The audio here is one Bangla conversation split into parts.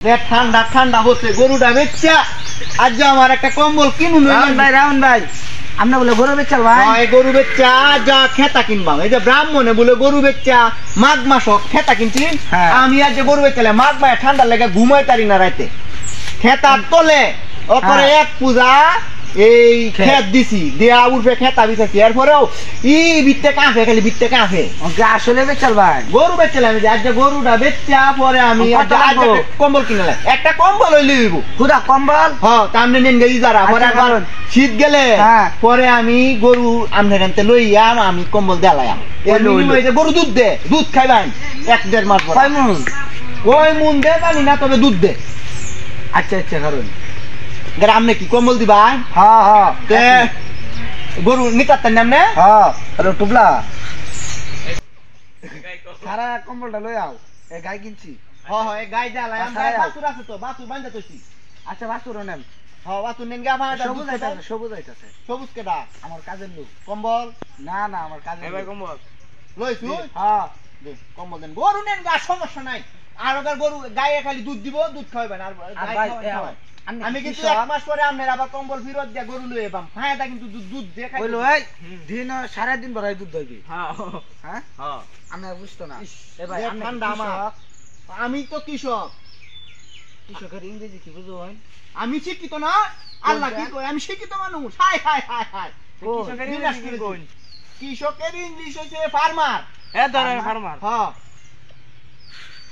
পেট ঠান্ডা ঠান্ডা হচ্ছে গরুটা বেচ্চা আজ যে আমার একটা কম্বল কিনুন রাউন ভাই আমরা বলে গরু বেচাল ভাই গরু বেচ্চা যা খেতা কিনবাম এই যে ব্রাহ্মণে বলে গরু বেচ্চা মাঘ মাস খেতা কিনছি আমি আজ যে গরু বেচালে মাঘ মাসে ঠান্ডা লেগে ঘুমাই তারি না রাইতে খেতার তলে ওপরে এক পূজা এই খেত দিছি দেয়া উঠবে খেতা বিছাছি এরপরেও বিত্তে কাঁফে খালি বিত্তে কাঁফে আসলে বেচাল ভাই গরু বেচলাম আজ যে গরুটা বেচা পরে আমি কম্বল কিনলে একটা কম্বল হইলে দিব পুরা কম্বল হ্যাঁ তামনে নেন গেই যারা পরে একবার শীত গেলে পরে আমি গরু আমনের আনতে লইয়াম আমি কম্বল দেলাইম গরু দুধ দে দুধ খাইবান 1-1.5 মাস পরে ওই মুন দে জানি না তবে দুধ দে আচ্ছা আচ্ছা কারণ গ্রামে কি কম্বল দিবা হ্যাঁ হ্যাঁ গরু নিকাতেন নামনে হ্যাঁ হ্যালো টুবলা সারা কম্বলটা লই আও এই গাই কিনছি হ্যাঁ হ্যাঁ এই গাই জ্বালাই আমরা বাছুর আছে তো বাছুর বাঁধা তোছি আচ্ছা বাছুর নেন হ্যাঁ বাছুর নেন গা ভাড়া সবুজ আইতাছে সবুজ কেডা আমার কাজের লোক কম্বল না না আমার কাজের ভাই কম্বল লইছু হ্যাঁ দে কম্বল দেন গরু নেন গা সমস্যা নাই আর ওদের গরু গায়ে খালি দুধ দিব দুধ খাওয়াবেন আর গাই খাওয়াবেন আমি কিন্তু 1 মাস পরে আপনার আবার কম্বল ফিরত দিয়া গরু লই এবাম ফায়দা কিন্তু দুধ দে খাই কইলো এই দিন সারা দিন ভরাই দুধ দইবি হ্যাঁ হ্যাঁ হ্যাঁ আমি বুঝতো না এ ভাই ঠান্ডা আমার আমি তো কৃষক কৃষকের ইংরেজি কি বুঝো হয় আমি শিক্ষিত না আল্লাহ কি কয় আমি শিক্ষিত মানুষ হাই হাই হাই হাই কৃষকের ইংলিশ কি কই কৃষকের ইংলিশ হইছে ফার্মার ধরেন ফার্মার হ্যাঁ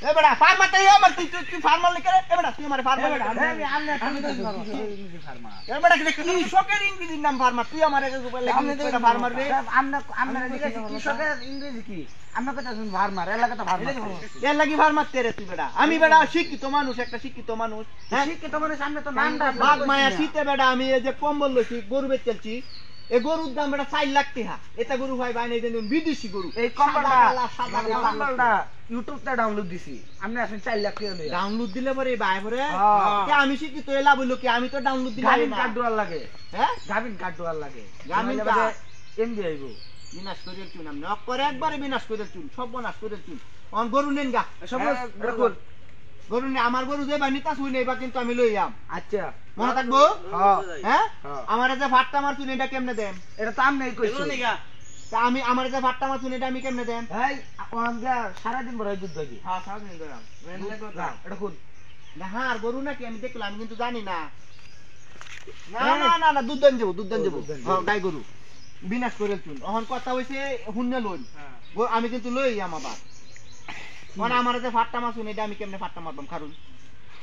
এ বেটা ফার্মার তাই আমার তুই ফার্মার লিখে এ বেটা তুই আমারে ফার্মার আমি ইংরেজি ফার্মার এ বেটা কৃষকের ইংরেজির নাম ফার্মার তুই আমারে লিখে ফার্মার রে আমরা লিখেছি কৃষকের ইংরেজি কি আমরা কথা শুন ফার্মার এলাকাটা ফার্মার এর লাগি ফার্মার তেরে তুই বেটা আমি বেটা শিক্ষিত মানুষ একটা শিক্ষিত মানুষ হ্যাঁ শিক্ষিত মানুষ আমরা তো নামটা বাঘ মায়া শীতে বেটা আমি এই যে কম্বল লইছি গরু বেচছি এই গরুর দাম বেটা 4 লাখ টাকা এটা গরু ভাই বাইনে দেন বিদেশি গরু এই কম্বলটা ইউটিউবতে ডাউনলোড দিছি আমি আসলে 4 লাখ টাকা লই ডাউনলোড দিলে পরে ভাই পরে আমি শিক্ষিত এলা বইলো কি আমি তো ডাউনলোড দিলে গাবিন কার্ড দেওয়ার লাগে হ্যাঁ গাবিন কার্ড দেওয়ার লাগে গাবিন কার্ড এমবি আইবো বিনাশ করে চুন আমি অকরে একবারে বিনাশ করে চুন সব বনাশ করে চুন অন গরু নেন গা সব রাখুন গরু নে আমার গরু যে বানিতা শুই নেবা কিন্তু আমি লইয়াম আচ্ছা মনে থাকবো হ্যাঁ আমার যে ভাতটা মার চুন এটা কেমনে দেন এটা তো আমি কইছি তা আমি আমার যে ভাতটা মার চুন এটা আমি কেমনে দেন ভাই আমরা সারা দিন ভরাই দুধ দই হ্যাঁ সারা দিন ধরাম এটা কোন না হ্যাঁ আর গরু নাকি আমি দেখলাম আমি কিন্তু জানি না না না না না দুধ দেন দেবো হ্যাঁ গাই গরু বিনাশ করে চুন এখন কথা হইছে হুন্নে লই আমি কিন্তু লইয়াম আবার মানে আমার যে ফাটটা মাছ এটা আমি কেমনে ফাটটা মারবাম কারণ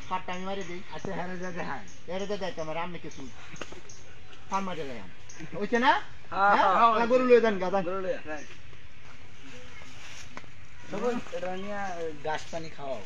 ফাটটা আমি মারি দেই আচ্ছা হেরে যা দে হ্যাঁ এরে দে যাইতে আমার আমি কিছু ফার্ম মারে যাই হইছে না হ্যাঁ গরু লই দেন গাদা গরু লই সব এটা নিয়ে গাছ পানি খাওয়াও